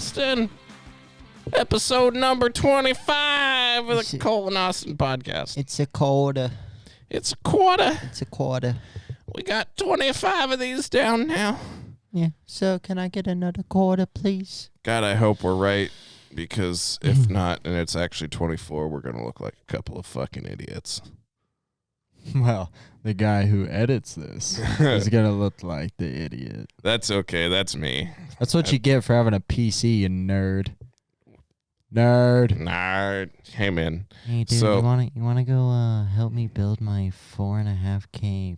Austin. Episode number 25 of the Cole and Austin podcast. It's a quarter. It's a quarter. It's a quarter. We got 25 of these down now. Yeah. So can I get another quarter, please? God, I hope we're right, because if not, and it's actually 24, we're going to look like a couple of fucking idiots. Well, the guy who edits this is going to look like the idiot. That's okay. That's me. That's what you get for having a PC, you nerd. Nerd. Hey, man. Hey, dude, So- you wanna go help me build my 4.5K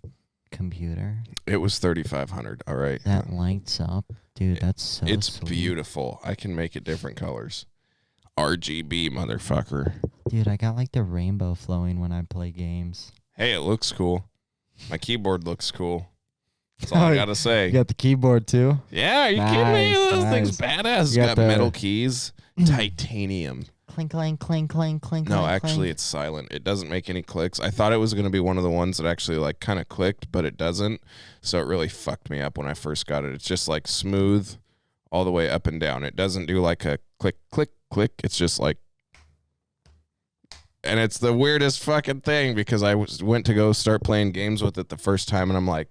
computer It was 3,500. All right. that lights up? Dude, that's so It's sweet. beautiful. I can make it different colors. RGB, motherfucker. Dude, I got like the rainbow flowing when I play games. Hey, it looks cool. My keyboard looks cool. That's all I gotta say. You got the keyboard, too? Yeah, are you kidding me? Nice, This thing's nice. badass. It's You got got the- metal keys, titanium. Clink, clink, clink, clink, clink. No, clink, actually, clink. it's silent. It doesn't make any clicks. I thought it was going to be one of the ones that actually like kind of clicked, but it doesn't. So it really fucked me up when I first got it. It's just like smooth all the way up and down. It doesn't do like a click, click, click. It's just like, and it's the weirdest fucking thing because I went to go start playing games with it the first time, and I'm like,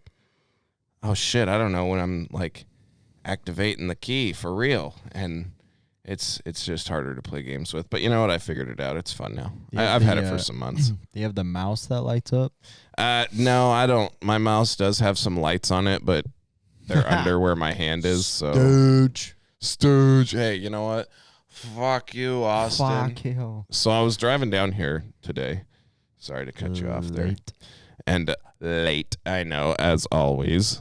oh shit, I don't know when I'm like activating the key for real. And it's just harder to play games with. But you know what? I figured it out. It's fun now. Yeah, I've had it for some months. Do you have the mouse that lights up? No, I don't. My mouse does have some lights on it, but they're under where my hand is. So Stooge. Hey, you know what? Fuck you, Austin. Fuck you. So I was driving down here today. Sorry to cut you off there. Late. And late, I know, as always.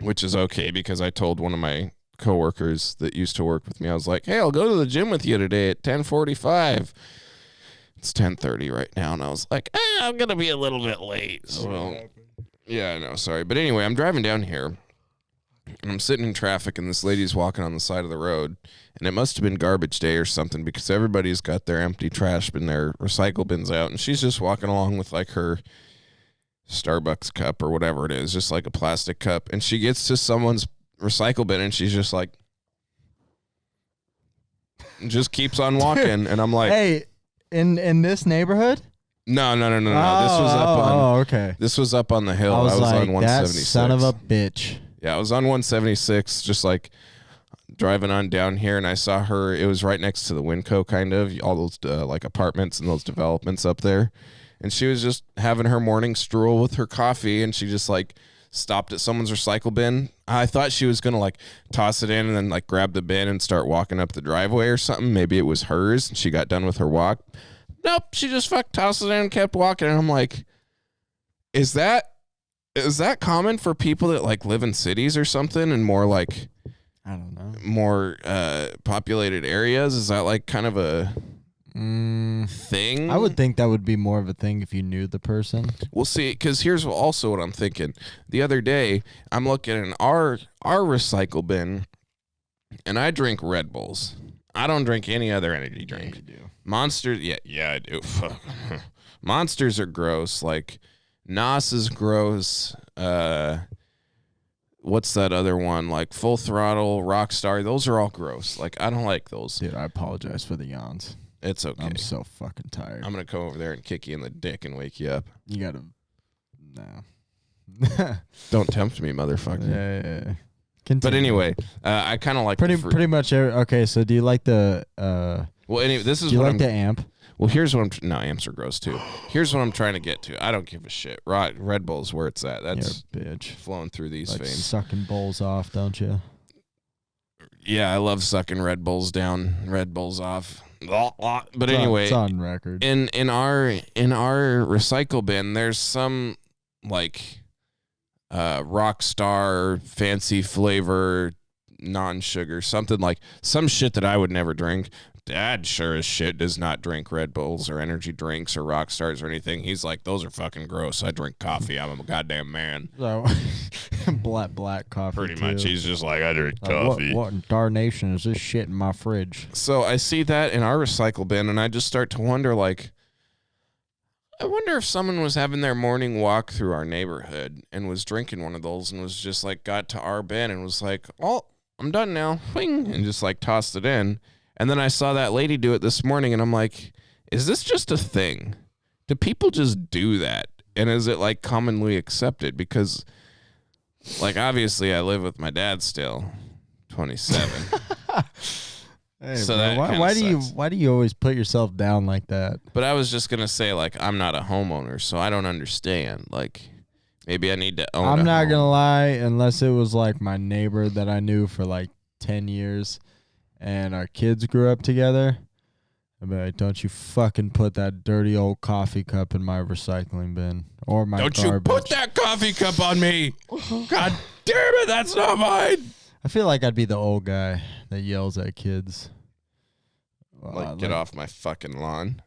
Which is okay because I told one of my coworkers that used to work with me, I was like, hey, I'll go to the gym with you today at 10:45. It's 10:30 right now, and I was like, I'm gonna be a little bit late. So yeah, I know, sorry. But anyway, I'm driving down here and I'm sitting in traffic, and this lady's walking on the side of the road, and it must have been garbage day or something because everybody's got their empty trash bin, their recycle bins out, and she's just walking along with like her Starbucks cup or whatever it is, just like a plastic cup, and she gets to someone's recycle bin and she's just like just keeps on walking. And I'm like, Hey, in this neighborhood? no, this was up on okay. this was up on the hill. I was like, on that 176. son of a bitch. Yeah, I was on 176, just like driving on down here, and I saw her. It was right next to the Winco, kind of all those like apartments and those developments up there, and she was just having her morning stroll with her coffee, and she just like stopped at someone's recycle bin. I thought she was gonna like toss it in and then like grab the bin and start walking up the driveway or something. Maybe it was hers and she got done with her walk. Nope, she just tossed it in and kept walking. And I'm like, is that common for people that like live in cities or something and more like I don't know. more populated areas? Is that like kind of a thing? I would think that would be more of a thing if you knew the person. We'll see, because here's also what I'm thinking. The other day, I'm looking in our recycle bin, and I drink Red Bulls. I don't drink any other energy drink. Yeah, you do. Monsters, yeah, I do. Monsters are gross. Like, Nos is gross. What's that other one? Like, Full Throttle, Rockstar. Those are all gross. Like, I don't like those. Dude, I apologize for the yawns. It's okay. I'm so fucking tired. I'm going to come over there and kick you in the dick and wake you up. You gotta... No. Don't tempt me, motherfucker. Yeah. But Continue. anyway, I kind of like Pretty much okay, so do you like the Well, anyway, this is do you what like I'm. the amp? Well, here's what I'm. No, amps are gross too. Here's what I'm trying to get to. I don't give a shit. Red Bull's where it's at. That's You're a bitch. flowing through these Like veins. sucking bowls off, don't you? Yeah, I love sucking Red Bulls down, Red Bulls off. But anyway, It's on record. in our recycle bin, there's some like Rockstar fancy flavor, non-sugar, something like some shit that I would never drink. Dad sure as shit does not drink Red Bulls or energy drinks or Rockstars or anything. He's like, those are fucking gross. I drink coffee. I'm a goddamn man. So, black coffee. Pretty too. much. He's just like, I drink Like, coffee. what in darnation is this shit in my fridge? So I see that in our recycle bin, and I just start to wonder, like, I wonder if someone was having their morning walk through our neighborhood and was drinking one of those and was just like, got to our bin and was like, I'm done now. Whing, and just like tossed it in. And then I saw that lady do it this morning, and I'm like, is this just a thing? Do people just do that? And is it like commonly accepted? Because like obviously I live with my dad still, 27. Hey, So bro, that why do you always put yourself down like that? But I was just gonna say, like, I'm not a homeowner, so I don't understand. Like, maybe I need to own. I'm not home. gonna lie, unless it was like my neighbor that I knew for like 10 years, and our kids grew up together. I'd be like, don't you fucking put that dirty old coffee cup in my recycling bin or my Don't garbage. you put that coffee cup on me? God damn it, that's not mine. I feel like I'd be the old guy that yells at kids. Like, get off my fucking lawn.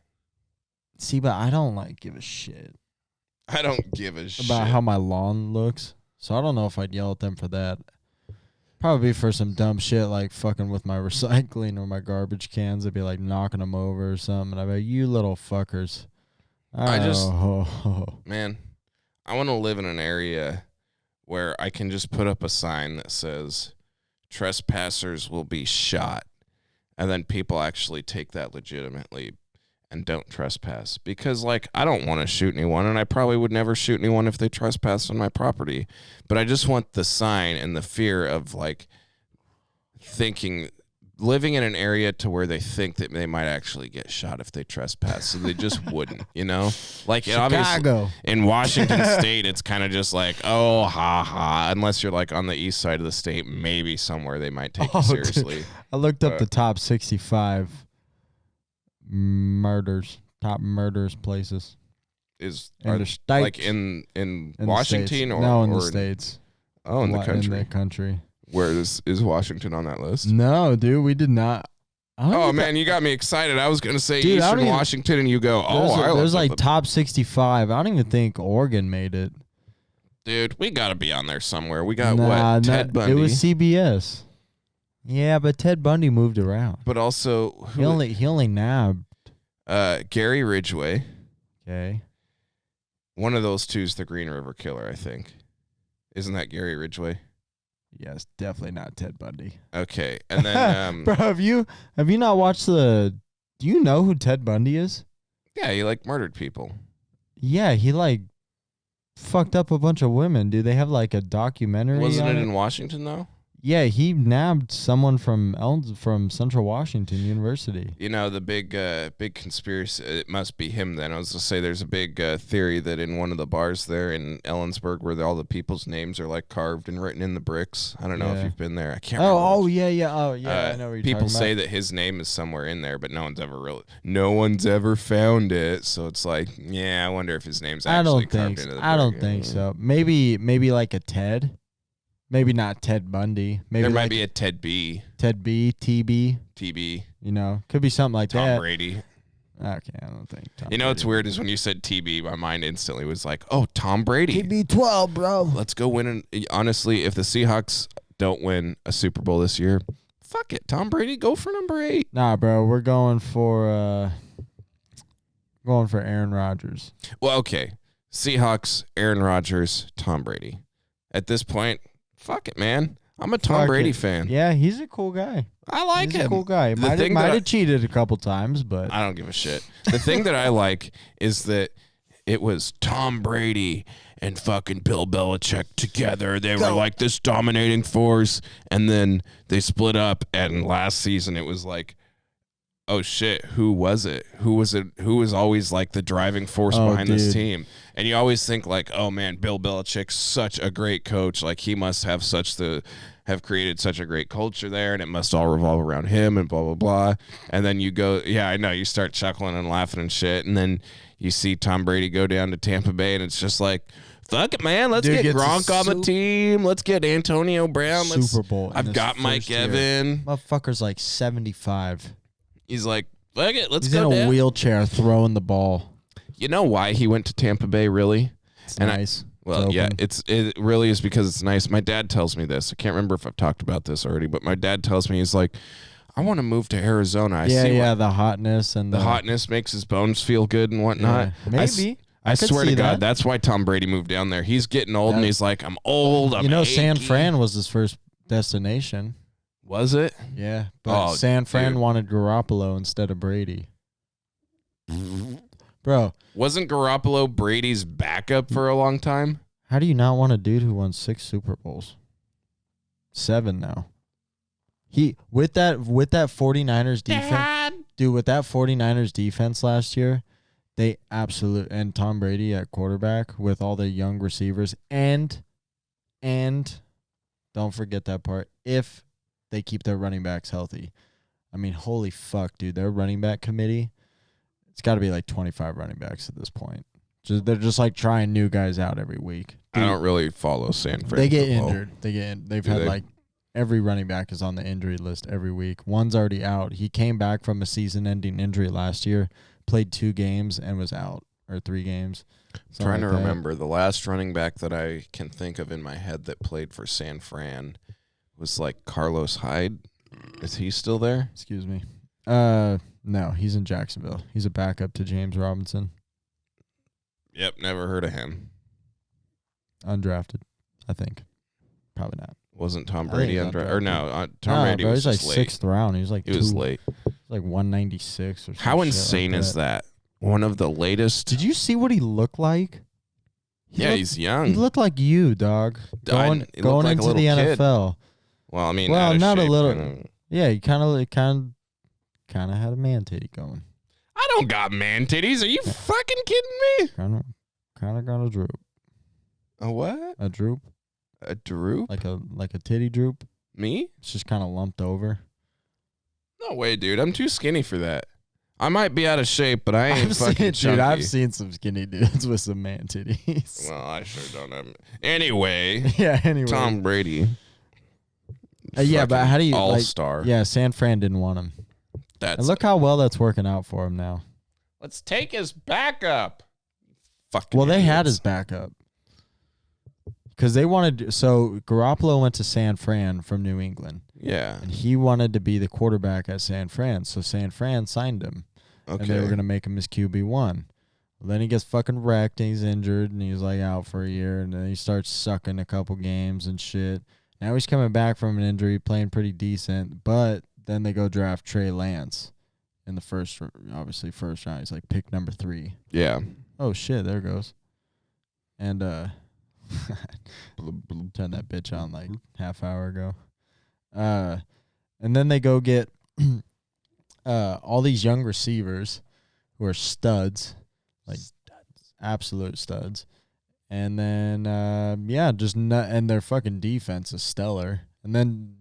See, but I don't like give a shit I don't give a shit. about how my lawn looks. So I don't know if I'd yell at them for that. Probably for some dumb shit like fucking with my recycling or my garbage cans. I'd be like knocking them over or something. And I'd be like, you little fuckers. Man, I want to live in an area where I can just put up a sign that says, trespassers will be shot. And then people actually take that legitimately and don't trespass. Because, like, I don't want to shoot anyone, and I probably would never shoot anyone if they trespassed on my property. But I just want the sign and the fear of, like, living in an area to where they think that they might actually get shot if they trespass. So they just wouldn't, you know? Like, Chicago. obviously, in Washington State, it's kind of just like, oh, ha, ha. Unless you're, like, on the east side of the state, maybe somewhere they might take you seriously. Dude. I looked up the top 65 top murders places. Are the states. like in In the Washington States. or no, in or the States. Oh, in the country. In the country. Where is Washington on that list? No, dude, we did not. Oh man, you got me excited. I was gonna say Dude, Eastern Washington, and you go, there's like top 65. I don't even think Oregon made it. Dude, we gotta be on there somewhere. We got what? Ted Bundy. It was CBS. Yeah, but Ted Bundy moved around. But also, He only nabbed. Gary Ridgway. Okay. One of those two is the Green River Killer, I think. Isn't that Gary Ridgway? Yes, definitely not Ted Bundy. Okay, and then bro, have you not watched Do you know who Ted Bundy is? Yeah, he like murdered people. Yeah, he like fucked up a bunch of women. Dude, they have like a documentary. Wasn't it in Washington though? Yeah, he nabbed someone from Central Washington University. You know, the big conspiracy, it must be him then. I was going to say there's a big theory that in one of the bars there in Ellensburg where all the people's names are like carved and written in the bricks. I don't know if you've been there. I can't remember. Oh, yeah. I know what you're talking about. People say that his name is somewhere in there, but no one's ever found it. So it's like, yeah, I wonder if his name's actually carved into the brick. I don't think so. Maybe like a Ted. Maybe not Ted Bundy. Maybe there might be a Ted B. Ted B, TB. TB. You know, could be something like that. Tom Brady. Okay, I don't think Tom You know what's weird is when you said TB, my mind instantly was like, oh, Tom Brady. TB12, bro. Let's go win. Honestly, if the Seahawks don't win a Super Bowl this year, fuck it. Tom Brady, go for number 8. Nah, bro, we're going for Aaron Rodgers. Well, okay. Seahawks, Aaron Rodgers, Tom Brady. At this point, fuck it, man. I'm a Tom Brady fan. Yeah, he's a cool guy. I like him. He's a cool guy. Might have cheated a couple times, but I don't give a shit. The thing that I like is that it was Tom Brady and fucking Bill Belichick together. They were like this dominating force, and then they split up, and last season it was like, oh shit, who was it? Who was always like the driving force behind this team? And you always think like, oh man, Bill Belichick's such a great coach. Like he must have created such a great culture there, and it must all revolve around him and blah, blah, blah. And then you go, yeah, I know, you start chuckling and laughing and shit. And then you see Tom Brady go down to Tampa Bay, and it's just like, fuck it, man. Let's get Gronk on the team. Let's get Antonio Brown. Super Bowl. I've got Mike Evans. Motherfucker's like 75. He's like, fuck it, let's He's go. He's in a wheelchair throwing the ball. You know why he went to Tampa Bay, really? It's nice. It really is because it's nice. My dad tells me this. I can't remember if I've talked about this already, but my dad tells me, he's like, I want to move to Arizona. The hotness and the hotness makes his bones feel good and whatnot. Yeah, maybe. I swear to God, that's why Tom Brady moved down there. He's getting old, and he's like, I'm old. I'm achy. San Fran was his first destination. Was it? Yeah, but Oh, San Fran dude. wanted Garoppolo instead of Brady. Bro, Wasn't Garoppolo Brady's backup for a long time? how do you not want a dude who won 6 Super Bowls? 7 now. He with that 49ers defense, dude, with that 49ers defense last year, they and Tom Brady at quarterback with all the young receivers and don't forget that part, if they keep their running backs healthy. I mean, holy fuck, dude, their running back committee, it's got to be like 25 running backs at this point. They're just like trying new guys out every week. I don't really follow San Fran. They get football. injured. They've had like every running back is on the injury list every week. One's already out. He came back from a season-ending injury last year, played 2 games and was out, or 3 games. Trying to like that. remember the last running back that I can think of in my head that played for San Fran was like Carlos Hyde. Is he still there? Excuse me. No, he's in Jacksonville. He's a backup to James Robinson. Yep, never heard of him. Undrafted, I think. Probably not. Wasn't Tom I Brady think he's undrafted? Or no, undrafted. Tom Brady bro, was he's just like late. 6th round. He was like He was late. 196 or something. How insane is that? One of the latest. Did you see what he looked like? He's young. He looked like you, dog. He Going looked into like a the little kid. NFL. Well, I mean, Well, out of not a shape, little- kinda. Yeah, he kind of had a man titty going. I don't got man titties. Are you fucking kidding me? Kind of got a droop. A what? A droop, A droop? like a titty droop. Me? It's just kind of lumped over. No way, dude. I'm too skinny for that. I might be out of shape, but I ain't fucking chunky. I've seen some skinny dudes with some man titties. Well, I sure don't have. Anyway, Yeah. Anyway. Tom Brady. Yeah, but Fucking how do you all-star? Yeah, San Fran didn't want him. That's And look how well that's working out for him now. Let's take his backup. Fucking. Well, they had his idiots. backup. Because they wanted, so Garoppolo went to San Fran from New England, Yeah. and he wanted to be the quarterback at San Fran. So San Fran signed him, and they were Okay. going to make him his QB1. Well, then he gets fucking wrecked, and he's injured, and he's like out for a year, and then he starts sucking a couple games and shit. Now he's coming back from an injury, playing pretty decent, but then they go draft Trey Lance in the first round. He's like pick number 3. Yeah. Oh shit, there it goes. And turned that bitch on like half hour ago. And then they go get all these young receivers who are studs, like absolute studs. And then and their fucking defense is stellar. And then,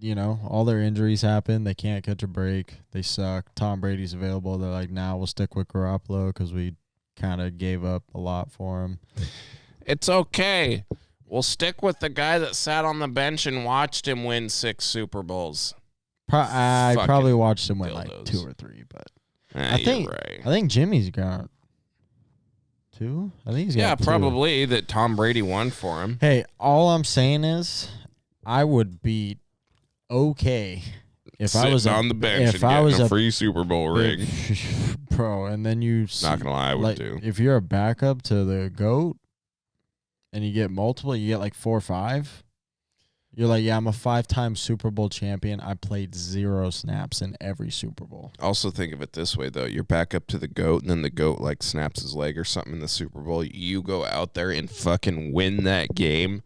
all their injuries happen. They can't catch a break. They suck. Tom Brady's available. They're like, nah, we'll stick with Garoppolo because we kind of gave up a lot for him. It's okay. We'll stick with the guy that sat on the bench and watched him win 6 Super Bowls. I Fucking probably watched him win like dildos. 2 or 3, but I think- right. I think Jimmy's got 2. I think he's got Yeah, 2. probably that Tom Brady won for him. Hey, all I'm saying is, I would be okay if Sitting I was on the bench if and I getting was a a free Super Bowl ring. bro, and then you Not gonna lie, I would like do. if you're a backup to the GOAT and you get multiple, you get like 4 or 5. You're like, yeah, I'm a 5-time Super Bowl champion. I played 0 snaps in every Super Bowl. Also think of it this way though: you're back up to the GOAT, and then the GOAT like snaps his leg or something in the Super Bowl. You go out there and fucking win that game.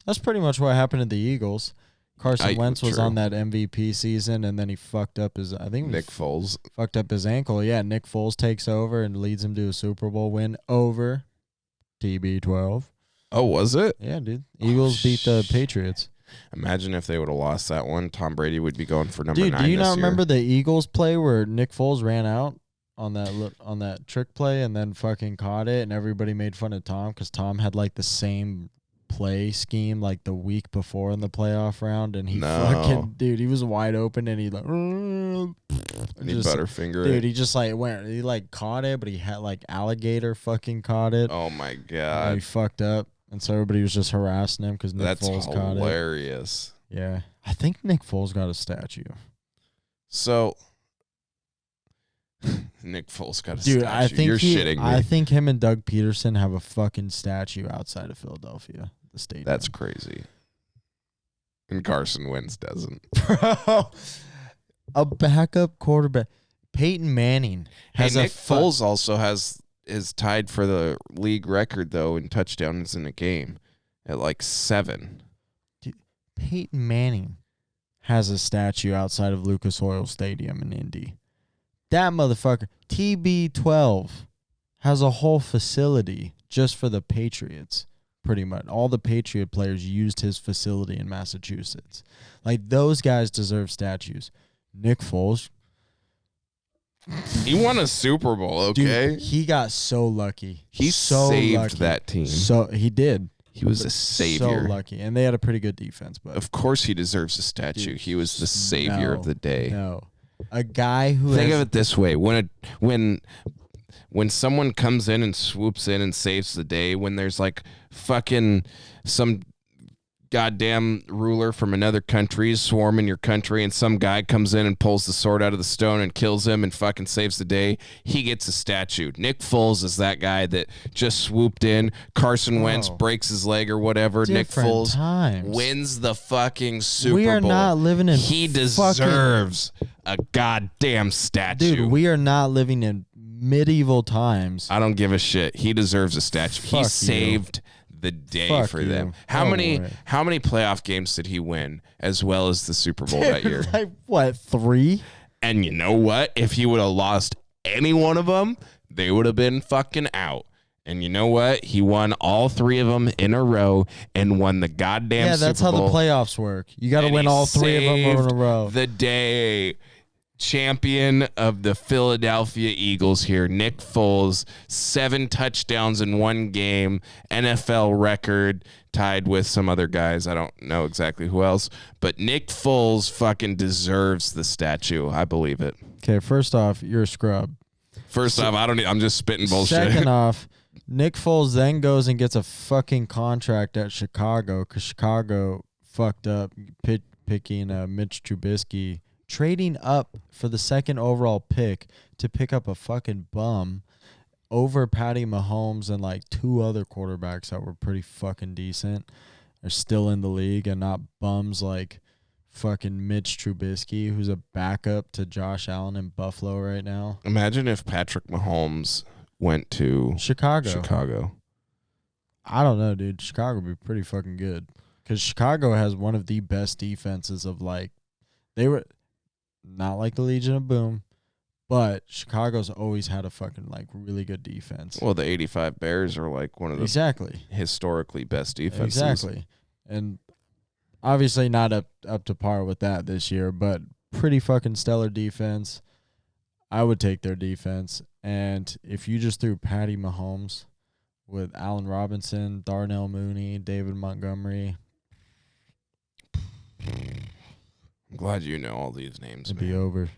That's pretty much what happened to the Eagles. Carson Wentz was true. on that MVP season, and then he fucked up his. I think Nick Foles. fucked up his ankle. Yeah, Nick Foles takes over and leads him to a Super Bowl win over TB12. Oh, was it? Yeah, dude. Eagles beat the Patriots. Imagine if they would have lost that one. Tom Brady would be going for number 9 Dude, do you this not year. remember the Eagles play where Nick Foles ran out on that trick play and then fucking caught it, and everybody made fun of Tom because Tom had like the same play scheme like the week before in the playoff round, and he he was wide open and he like And he just- Butterfinger dude, it. he just like went, he like caught it, but he had like alligator fucking caught it. Oh my And he god, fucked up, and so everybody was just harassing him because Nick that's Foles caught it. hilarious. Yeah, I think Nick Foles got a statue. So Nick Foles got a Dude, statue. I think You're shitting me. I think him and Doug Peterson have a fucking statue outside of Philadelphia, the stadium. That's crazy. and Carson Wentz doesn't. Bro, a backup quarterback. Peyton Manning has Nick Foles also is tied for the league record though in touchdowns in a game at like 7. Dude, Peyton Manning has a statue outside of Lucas Oil Stadium in Indy. That motherfucker, TB12, has a whole facility just for the Patriots. Pretty much all the Patriot players used his facility in Massachusetts. Like, those guys deserve statues. Nick Foles, He won a Super Bowl, okay? dude, he got so lucky. He so saved lucky. that team. So he did. He was a So savior. lucky, and they had a pretty good defense. But Of course he deserves a statue. Dude, He was the savior of the day. no, a guy who Think has, of it this way: when someone comes in and swoops in and saves the day, when there's like fucking some goddamn ruler from another country swarming your country, and some guy comes in and pulls the sword out of the stone and kills him and fucking saves the day, he gets a statue. Nick Foles is that guy that just swooped in. Carson Wentz breaks his leg or whatever. Nick different Foles times. wins the fucking Super Bowl. We are not living in He deserves a goddamn statue. Dude, we are not living in medieval times. I don't give a shit. He deserves a statue. Fuck He you. saved the day Fuck for you. them. How No many way. playoff games did he win as well as the Super Bowl that year? Like, what, 3? And you know what? If he would have lost any one of them, they would have been fucking out. And you know what? He won all 3 of them in a row and won the goddamn Yeah, that's Super how Bowl. the playoffs work. You got to And win he all 3 of them in a saved row. The day. Champion of the Philadelphia Eagles here, Nick Foles, 7 touchdowns in 1 game, NFL record, tied with some other guys. I don't know exactly who else, but Nick Foles fucking deserves the statue. I believe it. Okay, first off, you're a scrub. First off, I'm just spitting bullshit. Second off, Nick Foles then goes and gets a fucking contract at Chicago because Chicago fucked up picking Mitch Trubisky, trading up for the 2nd overall pick to pick up a fucking bum over Patty Mahomes and like 2 other quarterbacks that were pretty fucking decent are still in the league and not bums like fucking Mitch Trubisky, who's a backup to Josh Allen in Buffalo right now. Imagine if Patrick Mahomes went to Chicago. I don't know, dude. Chicago would be pretty fucking good because Chicago has one of the best defenses of like, they were not like the Legion of Boom, but Chicago's always had a fucking like really good defense. Well, the 85 Bears are like one of the Exactly. historically best defenses. Exactly. And obviously not up to par with that this year, but pretty fucking stellar defense. I would take their defense. And if you just threw Patty Mahomes with Allen Robinson, Darnell Mooney, David Montgomery, I'm glad you know all these names. it'd man. be over.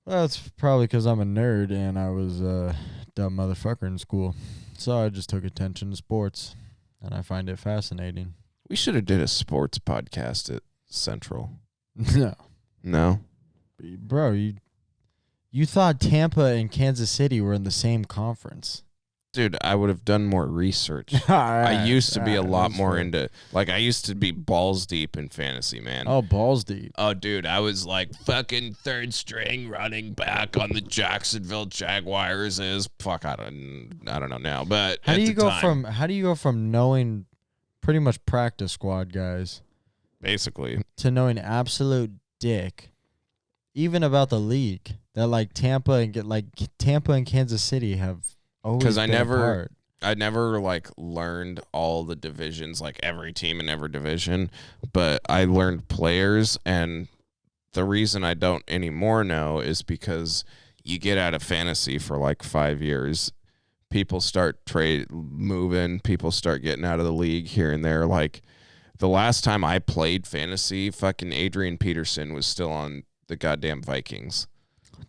Well, it's probably because I'm a nerd and I was a dumb motherfucker in school. So I just took attention to sports, and I find it fascinating. We should have did a sports podcast at Central. No. No? Bro, you thought Tampa and Kansas City were in the same conference. Dude, I would have done more research. I used to be a lot more into, like, I used to be balls deep in fantasy, man. Oh, balls deep. Oh, dude, I was like fucking 3rd string running back on the Jacksonville Jaguars is fuck. I don't know now, but How do at you the go time, from knowing pretty much practice squad guys basically to knowing absolute dick, even about the league that like Tampa and Kansas City have always because been apart. I never like learned all the divisions, like every team in every division, but I learned players, and the reason I don't anymore know is because you get out of fantasy for like 5 years. People start moving, people start getting out of the league here and there. Like the last time I played fantasy, fucking Adrian Peterson was still on the goddamn Vikings.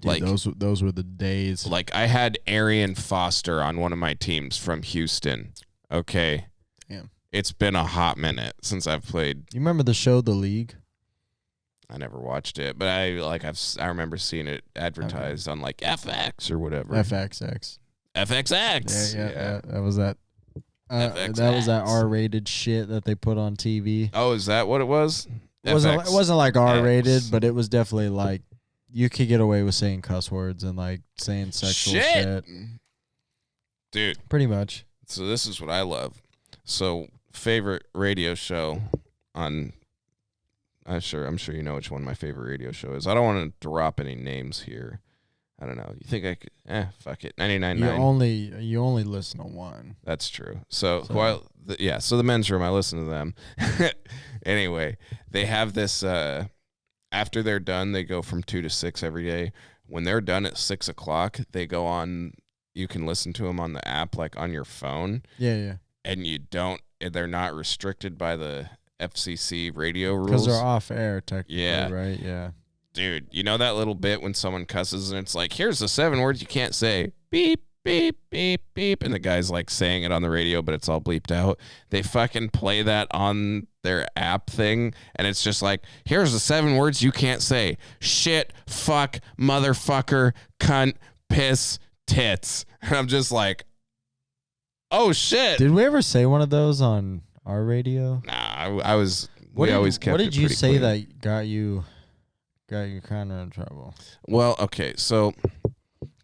Dude, like those were the days. Like I had Arian Foster on one of my teams from Houston. Okay. Damn. It's been a hot minute since I've played. You remember the show The League? I never watched it, but I remember seeing it advertised on like FX or whatever. FXX. FXX. Yeah, that was that. That was that R-rated shit that they put on TV. Oh, is that what it was? It wasn't like R-rated, but it was definitely like you could get away with saying cuss words and like saying sexual shit. Dude. Pretty much. So this is what I love. So favorite radio show on I'm sure you know which one my favorite radio show is. I don't want to drop any names here. I don't know. You think I could? Fuck it. 99.9. You only listen to one. That's true. So the men's room, I listen to them. Anyway, they have this. After they're done, they go from 2 to 6 every day. When they're done at 6 o'clock, they go on. You can listen to them on the app, like on your phone. Yeah. And they're not restricted by the FCC radio rules. Because they're off air, technically, yeah. Right? Yeah. Dude, you know that little bit when someone cusses and it's like, here's the 7 words you can't say. Beep, beep, beep, beep. And the guy's like saying it on the radio, but it's all bleeped out. They fucking play that on their app thing. And it's just like, here's the 7 words you can't say. Shit, fuck, motherfucker, cunt, piss, tits. And I'm just like, oh shit. Did we ever say one of those on our radio? Nah, What did you say clean. that got you kind of in trouble? Well, okay, so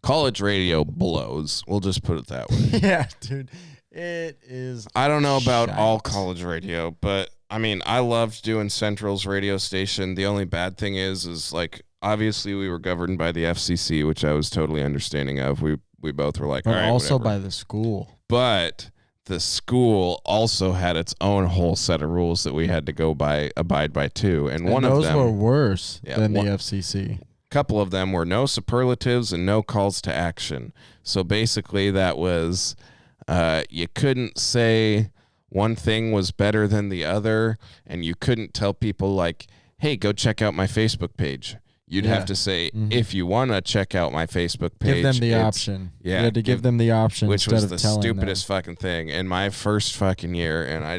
college radio blows. We'll just put it that way. Yeah, dude. It is. I don't know about shite. all college radio, but I mean, I loved doing Central's radio station. The only bad thing is like, obviously we were governed by the FCC, which I was totally understanding of. We both were like, but all right, also whatever. by the school. But the school also had its own whole set of rules that we had to abide by too. And one of those them were worse than the FCC. Couple of them were no superlatives and no calls to action. So basically that was you couldn't say one thing was better than the other, and you couldn't tell people like, hey, go check out my Facebook page. You'd have to say, if you want to check out my Facebook page. Give them the option. Yeah. You had to give them the option, which instead was of the telling stupidest fucking thing in my first fucking year, and I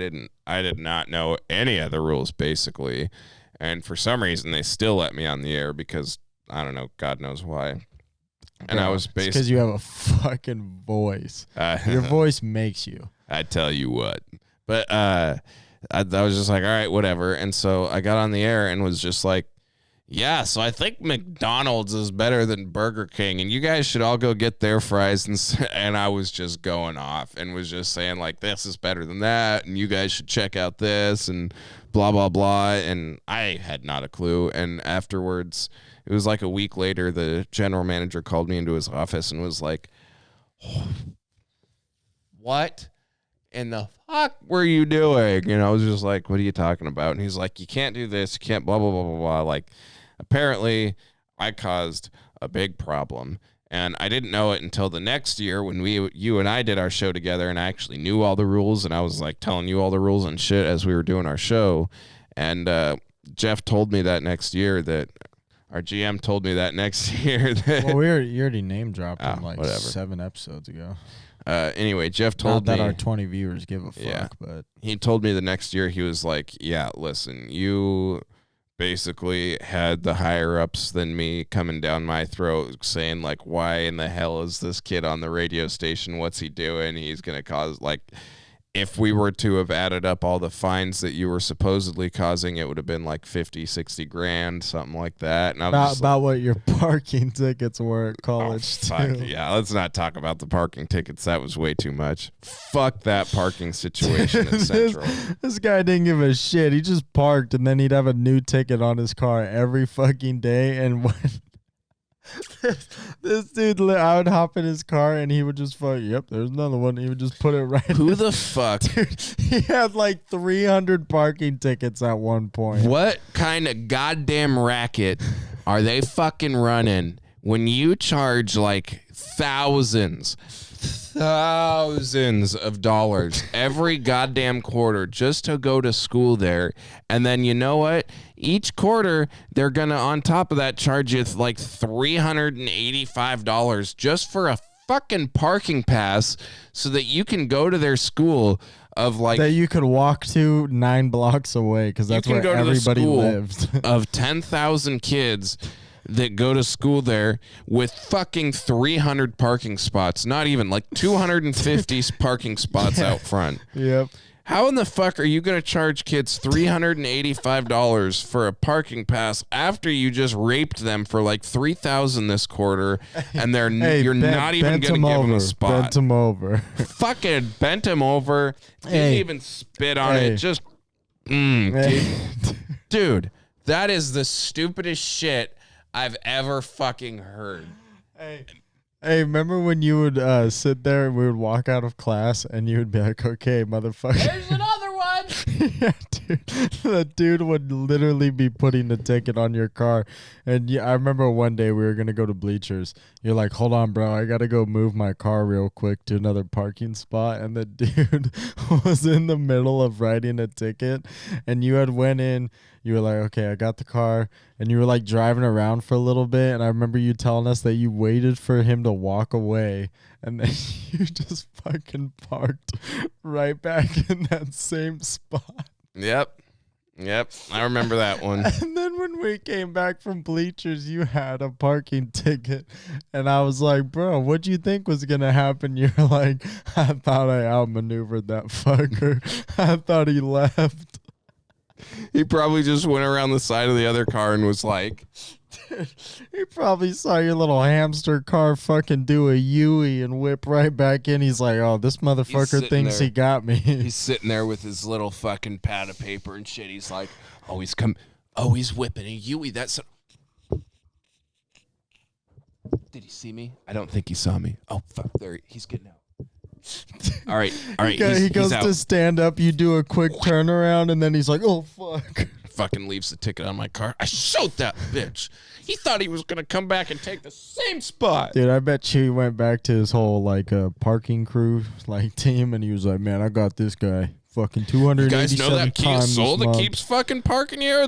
did not know any of the rules basically, and for some reason they still let me on the air because I don't know, God knows why. And I was basically because you have a fucking voice. Your voice makes you. I tell you what, but I was just like, all right, whatever, and so I got on the air and was just like, yeah, so I think McDonald's is better than Burger King, and you guys should all go get their fries. And I was just going off and was just saying, like, this is better than that, and you guys should check out this, and blah, blah, blah. And I had not a clue. And afterwards, it was like a week later, the general manager called me into his office and was like, what in the fuck were you doing? And I was just like, what are you talking about? And he's like, you can't do this. You can't blah, blah, blah, blah, blah. Like, apparently, I caused a big problem, and I didn't know it until the next year when you and I did our show together, and I actually knew all the rules, and I was like telling you all the rules and shit as we were doing our show. And Jeff told me that next year that our GM told me that next year that. Well, you already name dropped him like whatever. 7 episodes ago. Anyway, Jeff told Not me that our 20 viewers give a fuck, Yeah. but he told me the next year, he was like, yeah, listen, you basically had the higher ups than me coming down my throat saying like, why in the hell is this kid on the radio station? What's he doing? He's going to cause like, if we were to have added up all the fines that you were supposedly causing, it would have been like 50, 60 grand, something like that. And I was about what your parking tickets were at college fuck, too. yeah, let's not talk about the parking tickets. That was way too much. Fuck that parking situation at Central. This guy didn't give a shit. He just parked, and then he'd have a new ticket on his car every fucking day. And when this dude, I would hop in his car, and he would just fuck, yep, there's another one. He would just put it right. Who the fuck? Dude, he had like 300 parking tickets at one point. What kind of goddamn racket are they fucking running when you charge like thousands of dollars every goddamn quarter just to go to school there? And then you know what? Each quarter, they're going to, on top of that, charge you like $385 just for a fucking parking pass so that you can go to their school of like that you could walk to 9 blocks away because that's where everybody lived. Of 10,000 kids that go to school there with fucking 300 parking spots, not even like 250 parking spots out front. Yep. How in the fuck are you going to charge kids $385 for a parking pass after you just raped them for like $3,000 this quarter, and you're not even going to give them a spot? Bent them over. Fucking bent him over. Didn't even spit on it. Just, dude, that is the stupidest shit I've ever fucking heard. Hey, remember when you would sit there and we would walk out of class and you would be like, okay, motherfucker. There's another one. Yeah, dude. The dude would literally be putting the ticket on your car. And I remember one day we were going to go to bleachers. You're like, hold on, bro. I got to go move my car real quick to another parking spot. And the dude was in the middle of writing a ticket. And you had went in. You were like, okay, I got the car. And you were like driving around for a little bit. And I remember you telling us that you waited for him to walk away. And then you just fucking parked right back in that same spot. Yep. I remember that one. And then when we came back from bleachers, you had a parking ticket. And I was like, bro, what'd you think was going to happen? You're like, I thought I outmaneuvered that fucker. I thought he left. He probably just went around the side of the other car and was like, he probably saw your little hamster car fucking do a Yui and whip right back in. He's like, oh, this motherfucker thinks he got me. He's sitting there with his little fucking pad of paper and shit. He's like, he's whipping a Yui. Did he see me? I don't think he saw me. Oh, fuck. There, he's getting out. All right. He goes to stand up. You do a quick turnaround, and then he's like, "Oh fuck!" Fucking leaves the ticket on my car. I shot that bitch. He thought he was gonna come back and take the same spot. Dude, I bet you he went back to his whole like parking crew like team, and he was like, "Man, I got this guy." Fucking 287 You guys know that Kia Soul that month. keeps fucking parking here?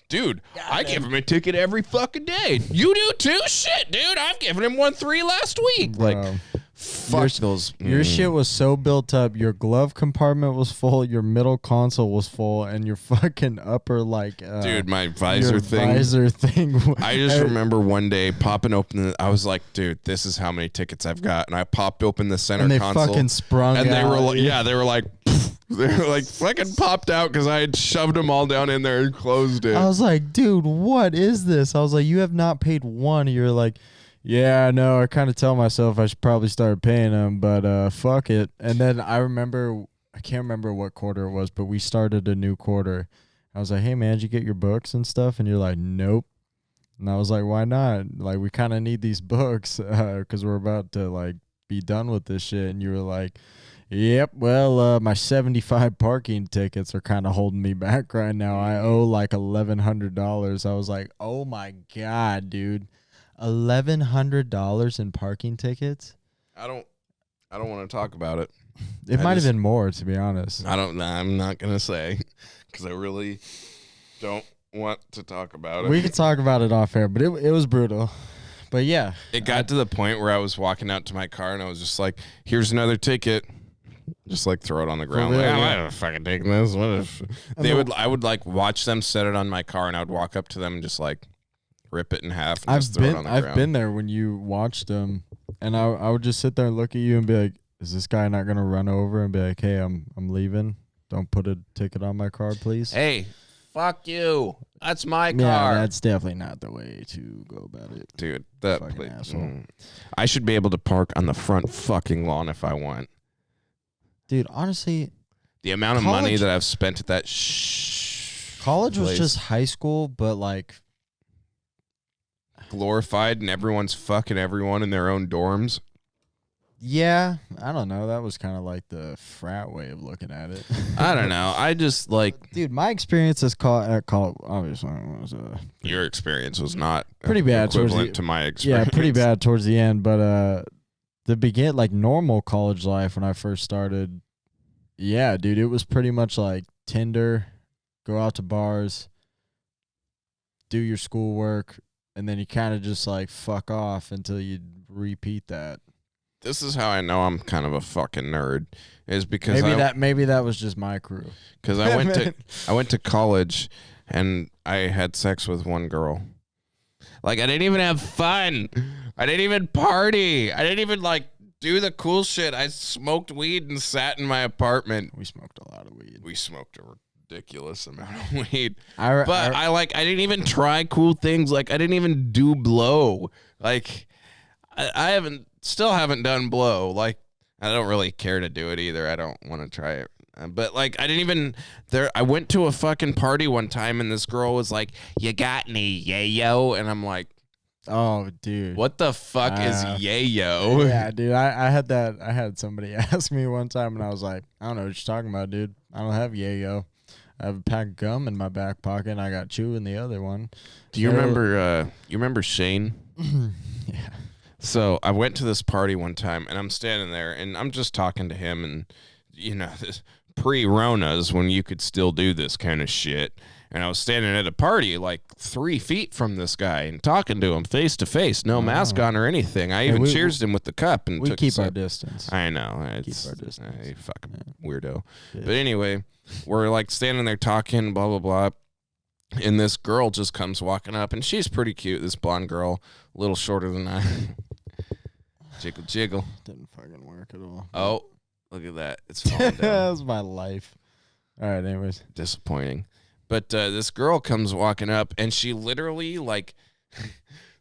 Dude, I give him a ticket every fucking day. You do too? Shit, dude. I've given him 1-3 last week. Bro. Like, fuck those. Your shit was so built up. Your glove compartment was full. Your middle console was full, and your fucking upper dude, my visor thing. I just remember one day popping open. I was like, dude, this is how many tickets I've got, and I popped open the center console. And they fucking sprung and out. They were like. They were like fucking popped out because I had shoved them all down in there and closed it. I was like, dude, what is this? I was like, you have not paid one. You're like, yeah, no, I kind of tell myself I should probably start paying them, but fuck it. And then I can't remember what quarter it was, but we started a new quarter. I was like, hey, man, did you get your books and stuff? And you're like, nope. And I was like, why not? Like, we kind of need these books because we're about to, like, be done with this shit. And you were like, yep, well, my 75 parking tickets are kind of holding me back right now. I owe like $1,100. I was like, oh my God, dude. $1,100 in parking tickets? I don't want to talk about it. It might have been more, to be honest. I'm not going to say because I really don't want to talk about it. We could talk about it off air, but it was brutal. But yeah. It got to the point where I was walking out to my car and I was just like, here's another ticket. Just like throw it on the ground. Real, like, yeah. I don't fucking take this. What if I would like watch them set it on my car and I would walk up to them and just like rip it in half and just throw it on the ground. I've been there when you watched them, and I would just sit there and look at you and be like, is this guy not gonna run over and be like, hey, I'm leaving. Don't put a ticket on my car, please. Hey, fuck you. That's my car. Yeah, that's definitely not the way to go about it. Dude, that fucking asshole. I should be able to park on the front fucking lawn if I want. Dude, honestly, the amount of money that I've spent at that college was place. just high school, but like glorified, and everyone's fucking everyone in their own dorms. Yeah, I don't know. That was kind of like the frat way of looking at it. I don't know. I just like, dude, my experience at college obviously was your experience was not pretty bad equivalent to my experience. Yeah, pretty bad towards the end, but like normal college life when I first started, yeah, dude, it was pretty much like Tinder, go out to bars, do your schoolwork, and then you kind of just like fuck off until you repeat that. This is how I know I'm kind of a fucking nerd, is because maybe that was just my crew. Because I went to college and I had sex with one girl. Like, I didn't even have fun. I didn't even party. I didn't even, like, do the cool shit. I smoked weed and sat in my apartment. We smoked a lot of weed. We smoked a ridiculous amount of weed. I didn't even try cool things. Like, I didn't even do blow. Like, I still haven't done blow. Like, I don't really care to do it either. I don't want to try it. But, like, I didn't even, I went to a fucking party one time, and this girl was like, you got any yayo? And I'm like, oh, dude. what the fuck is yayo? Yeah, dude. I had somebody ask me one time, and I was like, I don't know what you're talking about, dude. I don't have yayo. I have a pack of gum in my back pocket, and I got chew in the other one. Do you remember Shane? Yeah. So I went to this party one time, and I'm standing there, and I'm just talking to him, and, you know, this pre-Ronas when you could still do this kind of shit. And I was standing at a party like 3 feet from this guy and talking to him face to face, no mask on or anything. I even cheersed him with the cup and we took keep our distance. I know. Keep our distance. You fucking weirdo. Yeah. But anyway, we're like standing there talking, blah, blah, blah. And this girl just comes walking up, and she's pretty cute, this blonde girl, a little shorter than I. Jiggle, jiggle. Didn't fucking work at all. Oh, look at that. It's falling down. That was my life. All right, anyways. Disappointing. But this girl comes walking up, and she literally, like,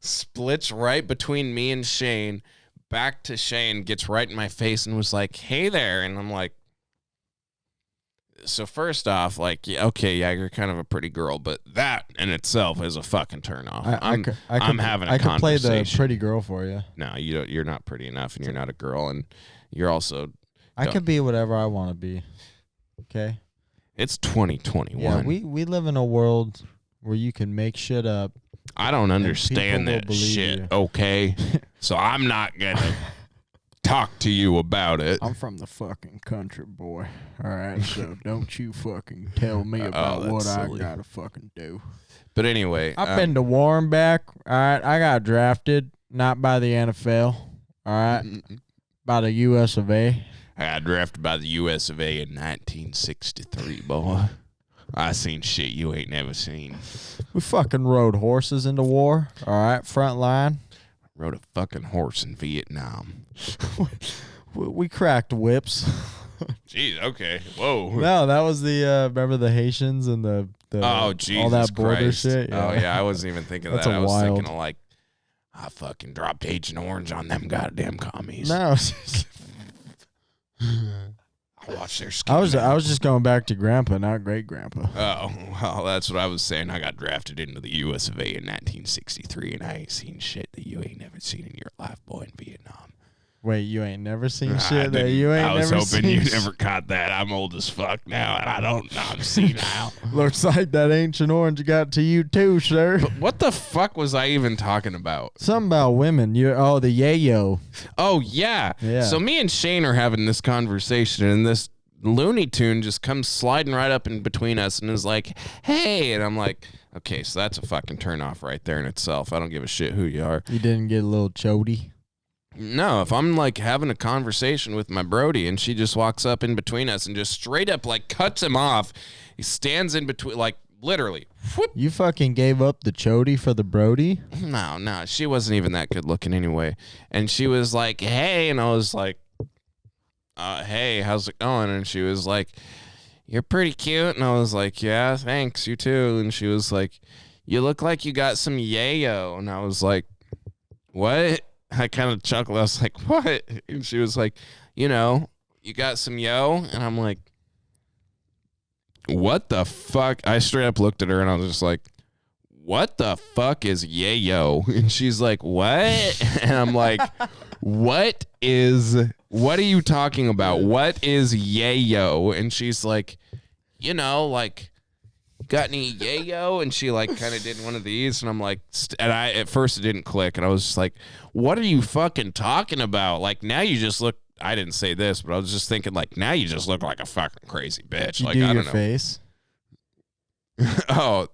splits right between me and Shane, back to Shane, gets right in my face, and was like, hey there. And I'm like, so first off, like, yeah, okay, yeah, you're kind of a pretty girl, but that in itself is a fucking turn off. I'm having a conversation. I could play the pretty girl for you. No, you don't. You're not pretty enough, and you're not a girl, and you're also. I could be whatever I want to be. Okay. It's 2021. Yeah, we live in a world where you can make shit up. I don't understand that shit. You. Okay, so I'm not gonna talk to you about it. I'm from the fucking country, boy. All right, so don't you fucking tell me about what silly. I gotta fucking do. But anyway, I've been to war and back. All right, I got drafted not by the NFL. All right, by the U.S. of A. I got drafted by the U.S. of A in 1963, boy. I seen shit you ain't never seen. We fucking rode horses into war. All right, front line. Rode a fucking horse in Vietnam. We cracked whips. Jeez, okay. Whoa. No, that was the remember the Haitians and the oh, Jesus all that border Christ. shit. Yeah. Oh yeah, I wasn't even thinking of That's that. I was wild. thinking of like, I fucking dropped Agent Orange on them goddamn commies. No. I watched their I was just going back to grandpa, not great grandpa. Oh, well, that's what I was saying. I got drafted into the U.S. of A in 1963, and I ain't seen shit that you ain't never seen in your life, boy, in Vietnam. Wait, you ain't never seen shit that you ain't never seen? I was hoping you never caught that. I'm old as fuck now, and I don't know. I'm senile. Looks like that Ancient Orange got to you too, sir. But what the fuck was I even talking about? Something about women. The yayo. Oh, yeah. So me and Shane are having this conversation, and this Looney Tune just comes sliding right up in between us and is like, hey. And I'm like, okay, so that's a fucking turn off right there in itself. I don't give a shit who you are. You didn't get a little chody? No, if I'm like having a conversation with my Brody and she just walks up in between us and just straight up like cuts him off, he stands in between, like literally. Whoop. You fucking gave up the chody for the Brody? No, she wasn't even that good looking anyway. And she was like, hey, and I was like, hey, how's it going? And she was like, you're pretty cute. And I was like, yeah, thanks, you too. And she was like, you look like you got some yayo. And I was like, what? I kind of chuckled. I was like, what? And she was like, you know, you got some yo? And I'm like, what the fuck? I straight up looked at her and I was just like, what the fuck is yayo? And she's like, what? And I'm like, what are you talking about? What is yayo? And she's like, you know, like, got any yayo? And she like kind of did one of these, and I'm like, and I at first it didn't click, and I was just like, what are you fucking talking about? Like, now you just look. I didn't say this, but I was just thinking like, now you just look like a fucking crazy bitch. You like, do I don't your know. Face? Oh.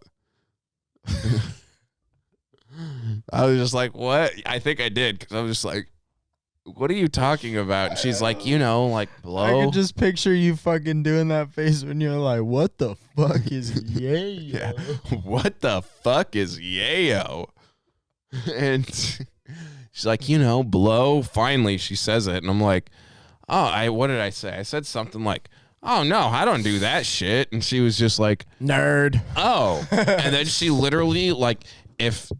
I was just like, what? I think I did, because I was just like, what are you talking about? And she's like, you know, like, blow. I can just picture you fucking doing that face when you're like, what the fuck is yayo? Yeah. What the fuck is yayo? And she's like, blow. Finally, she says it. And I'm like, oh, what did I say? I said something like, oh, no, I don't do that shit. And she was just like, Nerd. oh. And then she literally, like, if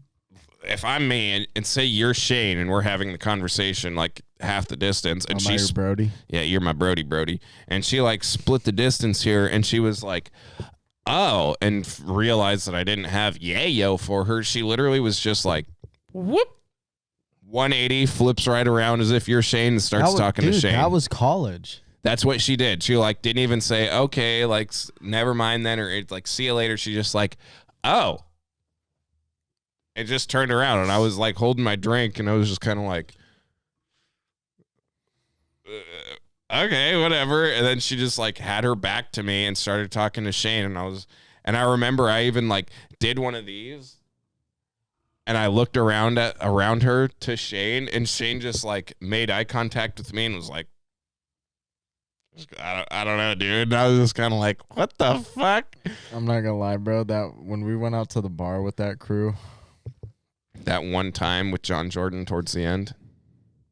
I'm me and say you're Shane and we're having the conversation like half the distance and she's Brody. Yeah, you're my Brody. And she like split the distance here and she was like, oh, and realized that I didn't have yayo for her. She literally was just like, whoop, 180, flips right around as if you're Shane and starts talking to Shane. That was college. That's what she did. She like didn't even say, okay, like never mind then, or like see you later. She just like, oh. It just turned around and I was like holding my drink and I was just kind of like, okay, whatever. And then she just like had her back to me and started talking to Shane. And I remember I even like did one of these and I looked around her to Shane and Shane just like made eye contact with me and was like, I don't know, dude. And I was just kind of like, what the fuck? I'm not gonna lie, bro. That when we went out to the bar with that crew, that one time with John Jordan towards the end,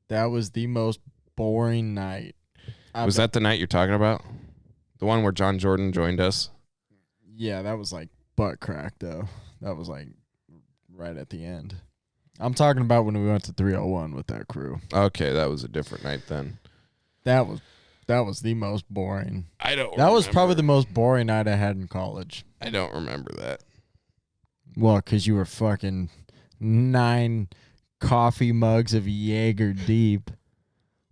that was the most boring night. Was that the night you're talking about? The one where John Jordan joined us? Yeah, that was like butt crack though. That was like right at the end. I'm talking about when we went to 301 with that crew. Okay, that was a different night then. That was the most boring. That was probably the most boring night I had in college. I don't remember that. Well, because you were fucking 9 coffee mugs of Jaeger deep.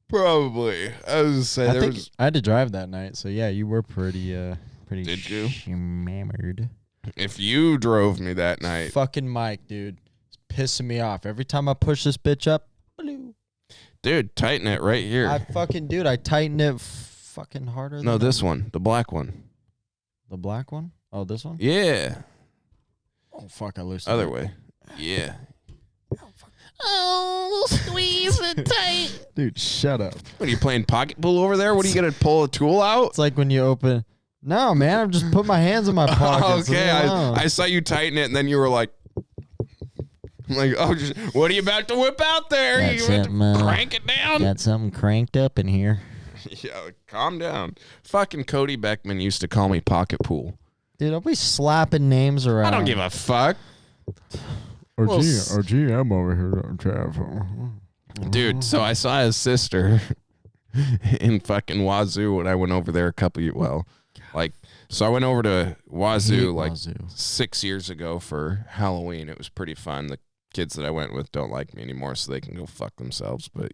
Probably. I was saying I had to drive that night, so yeah, you were pretty Did you? Hammered. If you drove me that night. Fucking Mike, dude. It's pissing me off. Every time I push this bitch up, Dude, tighten it right here. I tighten it fucking harder. No, this one. The black one. The black one? Oh, this one? Yeah. Oh, fuck, I loosened Other it. way. Yeah. Oh, squeeze it tight. Dude, shut up. What are you playing pocket pool over there? What are you gonna pull a tool out? It's like when you open. No, man, I'm just putting my hands in my pockets. Okay, I saw you tighten it, and then you were like, I'm like, oh, what are you about to whip out there? Got You about to something, crank it down? Got something cranked up in here. Yeah, calm down. Fucking Cody Beckman used to call me pocket pool. Dude, don't be slapping names around. I don't give a fuck. Or Well, I'm over here on travel. Dude, so I saw his sister in fucking Wazoo when I went over there so I went over to Wazoo like 6 years ago for Halloween. It was pretty fun. The kids that I went with don't like me anymore, so they can go fuck themselves, but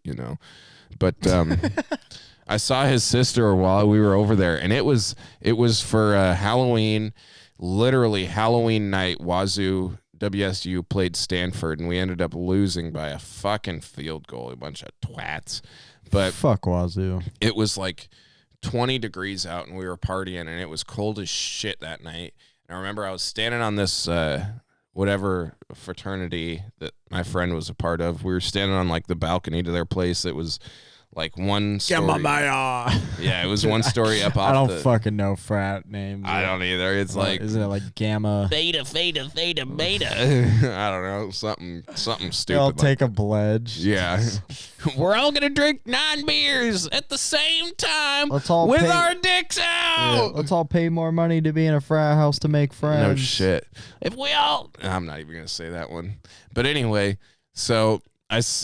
I saw his sister while we were over there, and it was for Halloween, literally Halloween night. Wazoo WSU played Stanford, and we ended up losing by a fucking field goal, a bunch of twats. But fuck Wazoo. it was like 20 degrees out, and we were partying, and it was cold as shit that night. And I remember I was standing on this whatever fraternity that my friend was a part of. We were standing on like the balcony to their place. It was like one story. Yeah, it was one story up off I don't fucking know frat names. I don't either. It's like, isn't it like Gamma? Theta, beta. I don't know, something stupid. I'll like take a that. pledge. Yeah. We're all gonna drink 9 beers at the same time Let's all with pay- our dicks Yeah, out. let's all pay more money to be in a frat house to make friends. No shit. If we all I'm not even gonna say that one. But anyway, so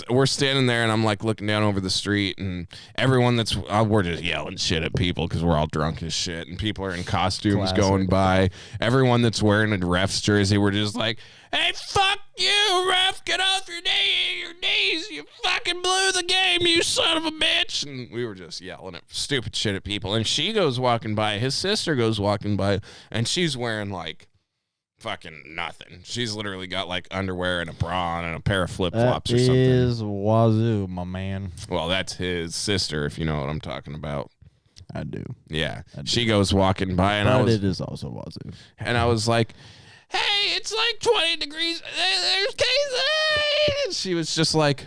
we're standing there, and I'm like looking down over the street, and everyone we're just yelling shit at people because we're all drunk as shit, and people are in costumes Classic. going by. Everyone that's wearing a ref's jersey, we're just like, hey, fuck you, ref, get off your knees, you fucking blew the game, you son of a bitch. And we were just yelling at stupid shit at people, and she goes walking by, his sister goes walking by, and she's wearing like fucking nothing. She's literally got like underwear and a bra on and a pair of flip-flops or something. That is Wazoo, my man. Well, that's his sister, if you know what I'm talking about. I do. Yeah. I do. She goes walking by, and But it is also Wazoo. I was like, hey, it's like 20 degrees. There's Casey. And she was just like,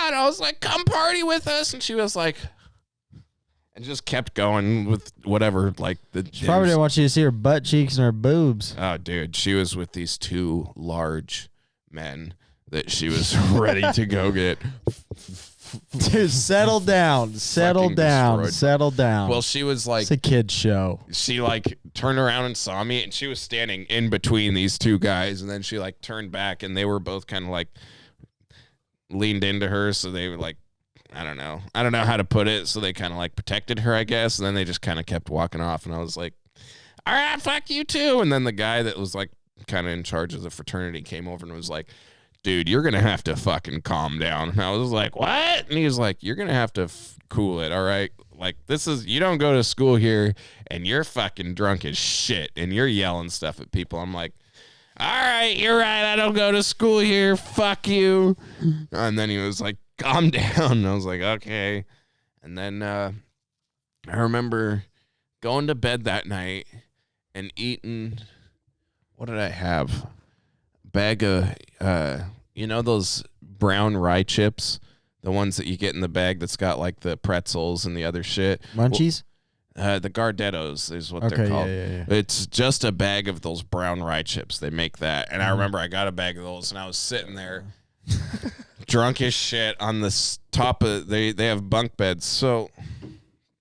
and I was like, come party with us. And she was like, and just kept going with whatever, like She probably didn't want you to see her butt cheeks and her boobs. Oh, dude, she was with these 2 large men that she was ready to go get. Dude, settle down. Settle Fucking down. destroyed. Settle down. Well, she was like, it's a kid's show. she like turned around and saw me, and she was standing in between these two guys, and then she like turned back, and they were both kind of like leaned into her, so they were like, I don't know how to put it, so they kind of like protected her, I guess, and then they just kind of kept walking off, and I was like, all right, fuck you too. And then the guy that was like kind of in charge of the fraternity came over and was like, dude, you're gonna have to fucking calm down. And I was like, what? And he was like, you're gonna have to cool it, all right? Like, this is, you don't go to school here and you're fucking drunk as shit and you're yelling stuff at people. I'm like, all right, you're right, I don't go to school here, fuck you. And then he was like, calm down. And I was like, okay. And then I remember going to bed that night and eating, what did I have? Bag of, you know those brown rye chips? The ones that you get in the bag that's got like the pretzels and the other shit. Munchies? The Gardettos is what they're called. Yeah. It's just a bag of those brown rye chips. They make that. And I remember I got a bag of those and I was sitting there drunk as shit on the top of, they have bunk beds. So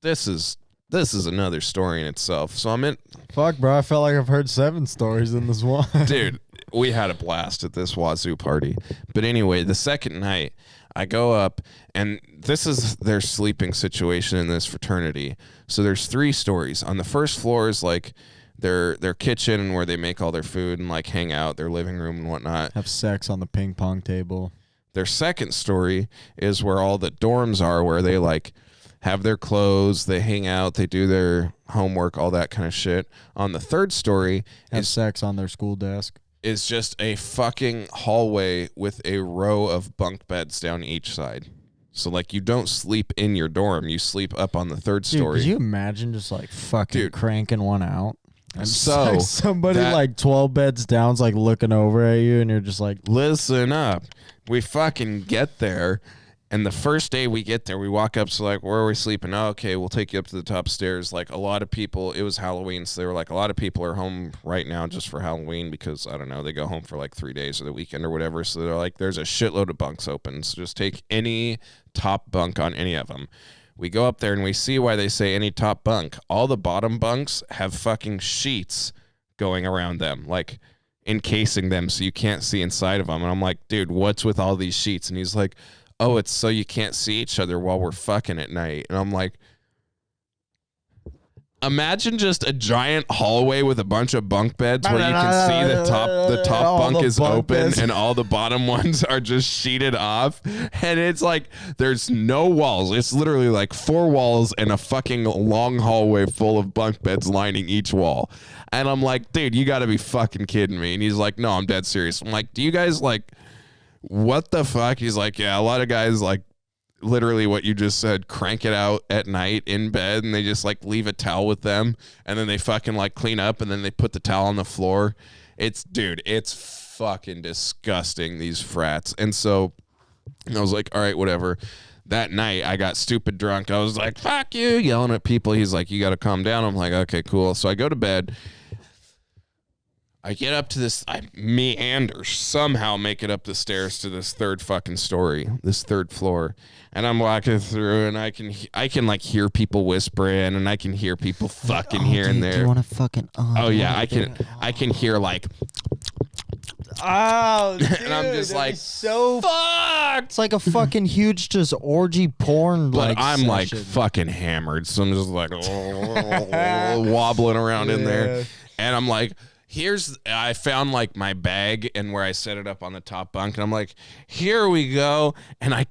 this is another story in itself. So I'm in. Fuck, bro. I felt like I've heard 7 stories in this one. Dude, we had a blast at this Wazoo party. But anyway, the second night, I go up, and this is their sleeping situation in this fraternity. So there's 3 stories. On the first floor is like their kitchen and where they make all their food and like hang out, their living room and whatnot. Have sex on the ping pong table. Their second story is where all the dorms are, where they like have their clothes, they hang out, they do their homework, all that kind of shit. On the third story Have sex on their school desk. is just a fucking hallway with a row of bunk beds down each side. So like you don't sleep in your dorm, you sleep up on the third story. Dude, could you imagine just like fucking cranking one out? And So, like somebody that- like 12 beds down's like looking over at you and you're just like, Listen up. We fucking get there. And the first day we get there, we walk up, so like, where are we sleeping? Oh, okay, we'll take you up to the top stairs. Like, a lot of people, it was Halloween, so they were like, a lot of people are home right now just for Halloween because, I don't know, they go home for like 3 days or the weekend or whatever. So they're like, there's a shitload of bunks open, so just take any top bunk on any of them. We go up there and we see why they say any top bunk. All the bottom bunks have fucking sheets going around them, like encasing them so you can't see inside of them. And I'm like, dude, what's with all these sheets? And he's like, oh, it's so you can't see each other while we're fucking at night. And I'm like, imagine just a giant hallway with a bunch of bunk beds where you can see the top All bunk the is bunk open beds. and all the bottom ones are just sheeted off. And it's like, there's no walls. It's literally like 4 walls and a fucking long hallway full of bunk beds lining each wall. And I'm like, dude, you gotta be fucking kidding me. And he's like, no, I'm dead serious. I'm like, do you guys like, what the fuck? He's like, yeah, a lot of guys like literally what you just said, crank it out at night in bed and they just like leave a towel with them and then they fucking like clean up and then they put the towel on the floor. It's fucking disgusting, these frats. And so I was like, all right, whatever. That night I got stupid drunk. I was like, fuck you, yelling at people. He's like, you got to calm down. I'm like, okay, cool. So I go to bed. I get up to this, I meander, somehow make it up the stairs to this third fucking story, this third floor. And I'm walking through and I can like hear people whispering and I can hear people fucking here and Do there. you want to fucking? Oh yeah, I can hear like, oh, dude, and I'm just like, so fuck. it's like a fucking huge just orgy porn. But I'm like session. fucking hammered, so I'm just like wobbling around in there. And I'm like, I found like my bag and where I set it up on the top bunk, and I'm like, here we go. And I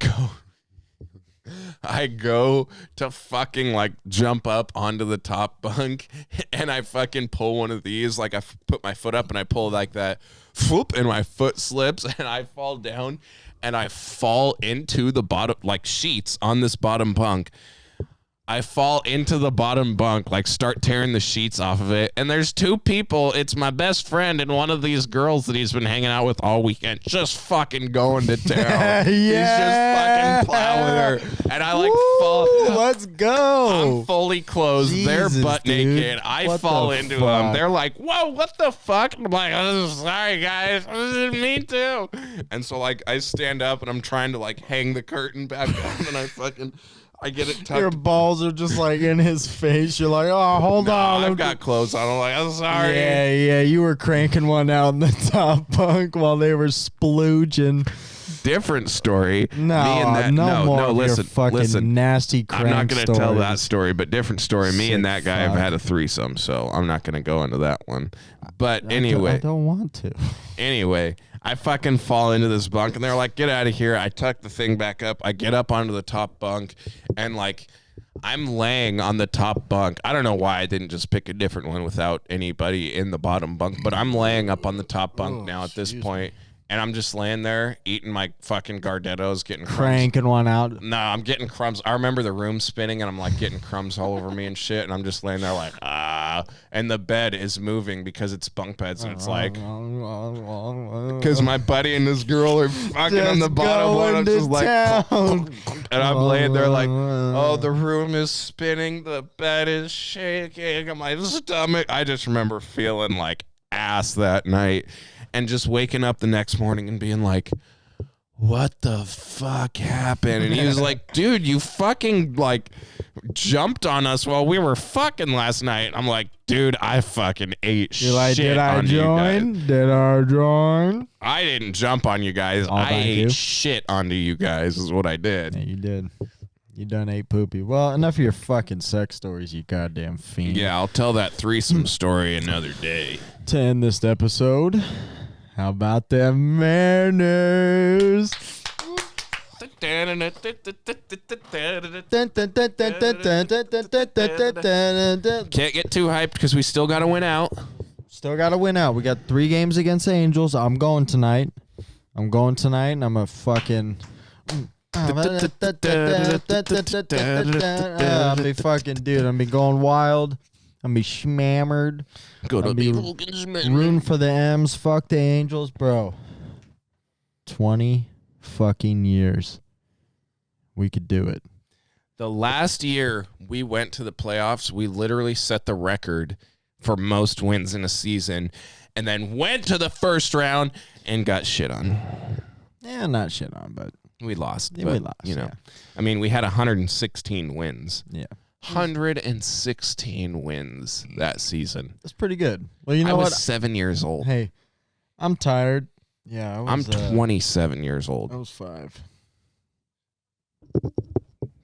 go to fucking like jump up onto the top bunk, and I fucking pull one of these, like I put my foot up and I pull like that, whoop, and my foot slips and I fall down and I fall into the bottom, like sheets on this bottom bunk. I fall into the bottom bunk, like start tearing the sheets off of it. And there's two people. It's my best friend and one of these girls that he's been hanging out with all weekend, just fucking going to town. He's just fucking plowing her. And I like fall. Let's go. I'm fully clothed. Jesus, They're butt dude. naked. I What fall the into fuck? them. They're like, whoa, what the fuck? I'm like, oh, sorry, guys. Me too. And so, like, I stand up and I'm trying to, like, hang the curtain back up and I get it tucked. Your balls are just like in his face. You're like, oh, hold on. I've got clothes on. I'm like, I'm sorry. Yeah, you were cranking one out in the top bunk while they were splooging. Different story. No, no more of listen, your fucking listen. nasty crank I'm not going to tell that stories. story, but different story. Me and Sick that guy have fuck. had a threesome, so I'm not going to go into that one. But I anyway. don't want to. Anyway, I fucking fall into this bunk, and they're like, get out of here. I tuck the thing back up. I get up onto the top bunk, and, like, I'm laying on the top bunk. I don't know why I didn't just pick a different one without anybody in the bottom bunk, but I'm laying up on the top bunk now at this point, and I'm just laying there eating my fucking Gardettos, getting crumbs. Cranking one out. No, I'm getting crumbs. I remember the room spinning, and I'm like getting crumbs all over me and shit, and I'm just laying there like, and the bed is moving because it's bunk beds, and it's like, because my buddy and this girl are fucking on the bottom one. I'm just like, and I'm laying there like, oh, the room is spinning, the bed is shaking, and my stomach. I just remember feeling like ass that night, and just waking up the next morning and being like, what the fuck happened? And he was like, dude, you fucking like jumped on us while we were fucking last night. I'm like, dude, I fucking ate You're like, shit did I on you guys. join? Did I join? I didn't jump on you guys. I thank ate you. shit onto you guys is what I did. Yeah, you did. You done ate poopy. Well, enough of your fucking sex stories, you goddamn fiend. Yeah, I'll tell that threesome story another day. To end this episode, how about them Mariners? Can't get too hyped because we still got to win out. Still got to win out. We got 3 games against the Angels. I'm going tonight. And I'm a fucking... I'll be fucking, dude. I'll be going wild. I'll be schmammered. Gonna be rooting for the M's. Fuck the Angels, bro. 20 fucking years. We could do it. The last year we went to the playoffs, we literally set the record for most wins in a season, and then went to the first round and got shit on. Yeah, not shit on, but We lost. Yeah, but, we lost, You know, yeah. I mean, we had 116 wins. yeah, 116 wins that season. that's pretty good. Well, you know I was what? 7 years old. Hey, I'm tired. Yeah, I I'm was, 27 years old. I was 5.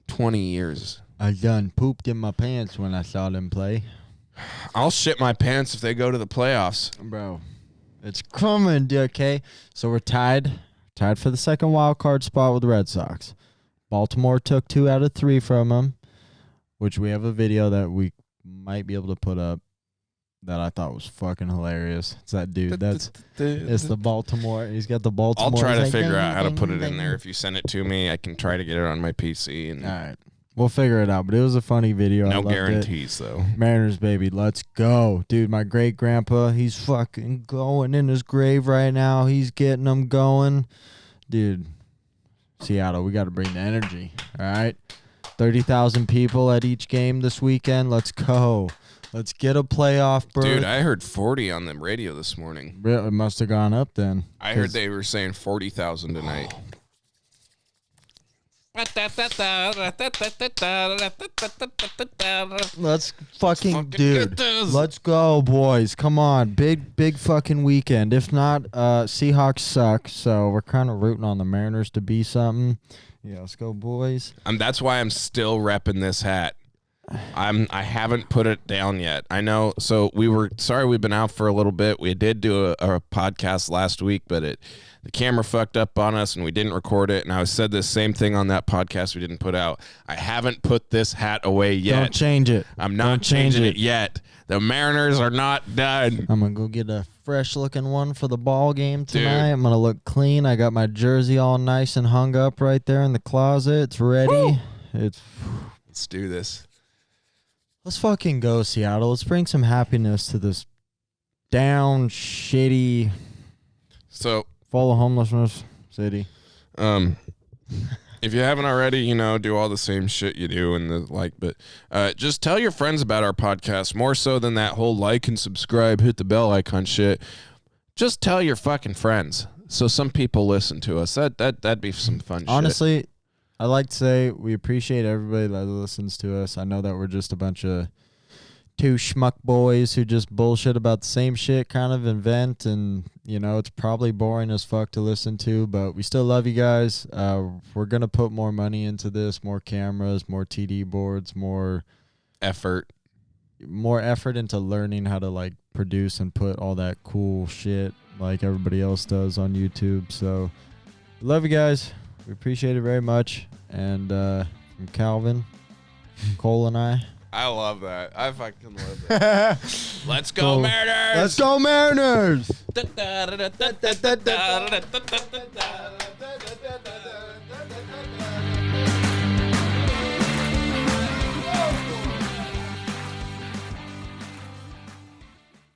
20 years. I done pooped in my pants when I saw them play. I'll shit my pants if they go to the playoffs. Bro, it's coming, okay? So we're tied for the second wild card spot with the Red Sox. Baltimore took 2 out of 3 from them, which we have a video that we might be able to put up that I thought was fucking hilarious. It's that dude. It's the Baltimore. He's got the Baltimore. I'll try to He's like, figure ding, out how to ding, put it in ding. there. If you send it to me, I can try to get it on my PC. And All right. We'll figure it out, but it was a funny video. I no loved it. guarantees, though. Mariners, baby, let's go. Dude, my great-grandpa, he's fucking going in his grave right now. He's getting them going. Dude, Seattle, we got to bring the energy, all right? 30,000 people at each game this weekend. Let's go. Let's get a playoff berth. Dude, I heard 40 on the radio this morning. It must have gone up then. I heard they were saying 40,000 tonight. Let's fucking, dude. get this. Let's go, boys. Come on. Big fucking weekend. If not, Seahawks suck, so we're kind of rooting on the Mariners to be something. Yeah, let's go, boys. That's why I'm still repping this hat. I haven't put it down yet. I know. So we've been out for a little bit. We did do a podcast last week, but the camera fucked up on us and we didn't record it. And I said the same thing on that podcast we didn't put out. I haven't put this hat away yet. Don't change it. I'm not changing it yet. The Mariners are not done. I'm going to go get a fresh-looking one for the ball game tonight. Dude. I'm going to look clean. I got my jersey all nice and hung up right there in the closet. It's ready. Woo. It's Let's do this. Let's fucking go, Seattle. Let's bring some happiness to this down, shitty, So, full of homelessness city. if you haven't already, do all the same shit you do and the like, but just tell your friends about our podcast more so than that whole like and subscribe, hit the bell icon shit. Just tell your fucking friends so some people listen to us. That'd be some fun shit. Honestly, I like to say we appreciate everybody that listens to us. I know that we're just a bunch of two schmuck boys who just bullshit about the same shit, kind of invent, and it's probably boring as fuck to listen to, but we still love you guys. We're gonna put more money into this, more cameras, more TD boards, more effort into learning how to like produce and put all that cool shit like everybody else does on YouTube. So we love you guys. We appreciate it very much. And from Calvin, Cole, and I love that. I fucking love that. Let's go, So, Mariners! let's go, Mariners! Mariners!